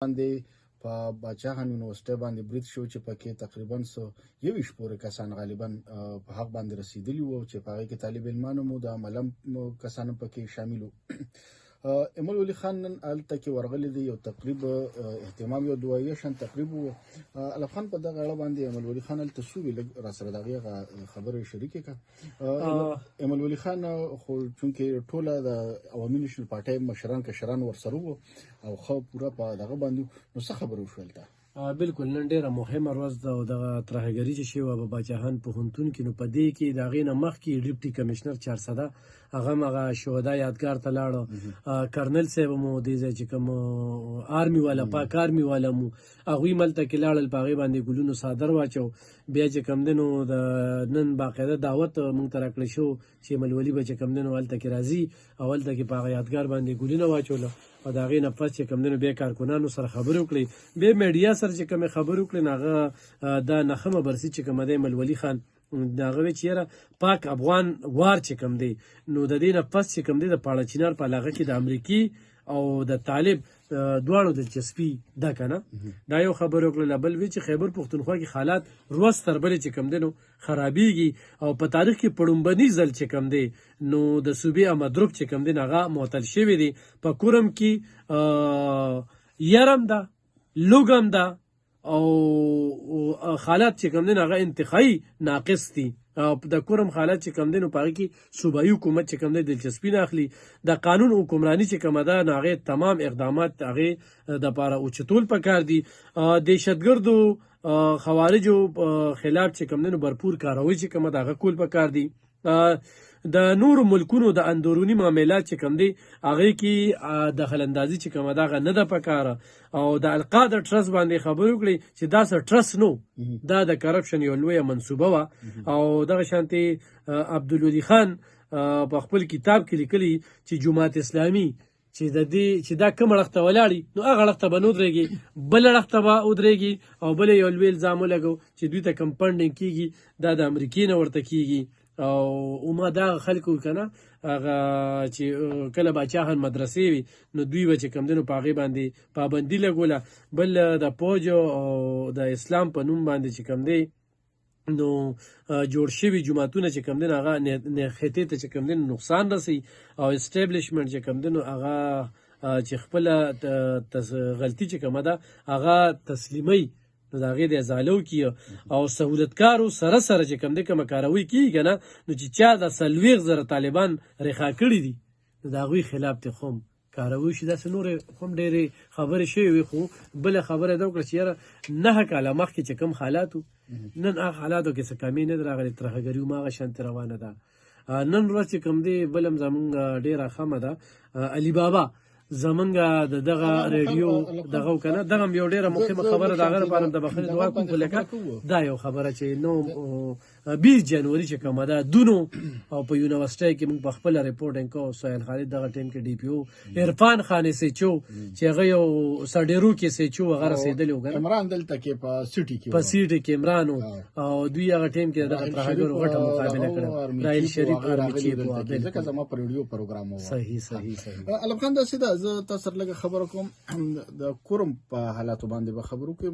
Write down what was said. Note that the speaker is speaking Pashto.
باندې په باچا خان یونیورسټۍ باندې برید شو چې پکې تقریبا 120 پورې کسان غالبا په حق باندې رسیدلي وو چې په هغې کې طالب علمانو مو د ملم کسان پکې شامل وو. ایمل ولی خان نن هلته کې ورغلی دی، یو تقریب اهتمام یو دوایه شان تقریب و. الف خان په دغه اړه باندې ایمل ولی خان هلته سو وی لږ راسره د هغې خبرې شریکې کړه. ایمل ولی خان خو چونکې ټوله د عوامي نیشنل پارټۍ مشران کشران ورسره وو او ښه پوره په دغه باندې نو څه خبرې وشول هلته؟ بالکل نن ډیره مهمه ورځ ده او دغه ترهګري چې شوې وه په باچاخان پوهنتون کې، نو په دې کې د هغې نه مخکې ډیپټي کمشنر چارسده هغه هم هغه شهدا یادګار ته لاړه. کرنل صاحب مو دې ځای چې کوم آرمي والا پاک آرمي والا مو هغوی هم هلته کې لاړل، په هغې باندې ګلونو څادر واچو. بیا چې کوم دی نو د نن باقاعده دعوت موږ ته راکړی شو چې ملولي به چې کوم دی نو هلته کې راځي او هلته کې په هغه یادګار باندې ګلونه واچوله او د هغې نه پس چې کوم دی نو بیا کارکنانو سره خبرې وکړې، بیا میډیا سره چې کومې خبرې وکړې نو هغه دا نخمه برسي چې کومه دی ملولي خان د هغه وی چې یاره پاک افغان وار چې کوم دی نو د دې نه پس چې کوم دی د پاړه چینار په علاقه کې د امریکي او د طالب دواړو دلچسپي ده که نه. دا یو خبرې وکړله. بل وی چې خیبر پښتونخوا کې حالات ورځ تر بلې چې کوم دی نو خرابېږي او په تاریخ کې په لومبني ځل چې کوم دی نو د صوبې امدرک چې کوم دی هغه معطل شوی دی. په کورم کې یرم ده، لوګم ده او حالات چې کوم دی هغه انتخابي ناقص دي. د کورم حالات چې کوم دی نو په هغې کې صوبایي حکومت چې کوم دی دلچسپي نه اخلي. د قانون حکمراني چې کومه ده نو هغې تمام اقدامات هغې دپاره اوچتول پکار دي. دهشتګردو خوارجو خلاف چې کوم دی نو بھرپور کاروي چې کومه ده هغه کول پکار دي. د نورو ملکونو د اندروني معاملات چې کوم دی هغې کې دخل اندازي چې کومه ده هغه نه ده پکاره او د القاعده ټرست باندې خبرې وکړې چې دا څه ټرست نو، دا د کرپشن یو لویه منصوبه وه. او دغه شانتې عبدالولي خان په خپل کتاب کې لیکلي چې جماعت اسلامي چې د دې چې دا کوم اړخ ته ولاړي نو هغه اړخ ته به نه ودرېږي، بل اړخ ته به ودرېږي او بل یو لوی الزام ولګو چې دوی ته کم فنډینګ کېږي دا د امریکې نه ورته کېږي. او ما دا خلکو که نه هغه چې کله باچاخان مدرسې وي نو دوی به چې کوم دی نو په هغې باندې پابندي لګوله. بل د پوج او د اسلام په نوم باندې چې کوم دی نو جوړ شوي جوماتونه چې کوم دی هغه خطې ته چې کوم دی نقصان رسوي او اسټیبلیشمنټ چې کوم دی نو هغه چې خپله غلطي چې کومه ده هغه تسلیموي نو د هغې د ازالو کي او سهولتکارو سره سره چې کوم دی کومه کاروي کېږي که نه نو چې چا د 40,000 طالبان رخا کړي دي نو د هغوی خلاف ته خو هم کاروي شي. داسې نورې هم ډېرې خبرې شوې وي خو بله خبره دا وکړه چې یاره 9 کاله مخکې چې کوم حالات وو نن هغه حالاتو کې څه کمې نه ده راغلې، ترهګري هم هغه شانتې روانه ده. نن ورځ چې کوم دی بل هم زمونږ ډېره خمه ده علي بابا زمونږ د دغه ریډیو دغه که نه دغه هم یو ډېره مهمه خبره د هغه لپاره د بخښنې دعا کوم. خو لکه دا یو خبره چې 20 جنوري چې کومه ده دونو او په یونیورسټۍ کې موږ په خپله ریپورټینګ کوو. سهیل خالد دغه ټیم کې ډي پي او عرفان خان سیچو چې هغه یو سډیرو کې سیچو هغه رسېدلی و، عمران دلته کې په سیټي کې عمران او دوی هغه ټیم کې دغه ترهګرو غټه مقابله کړې. راحیل شریف آرمي چیف و، ځکه زما په ریډیو پروګرام و. صحیح علم خان داسې ده زه تاسو سره لږه خبره کوم د کورم په حالاتو باندې به خبرو کوم.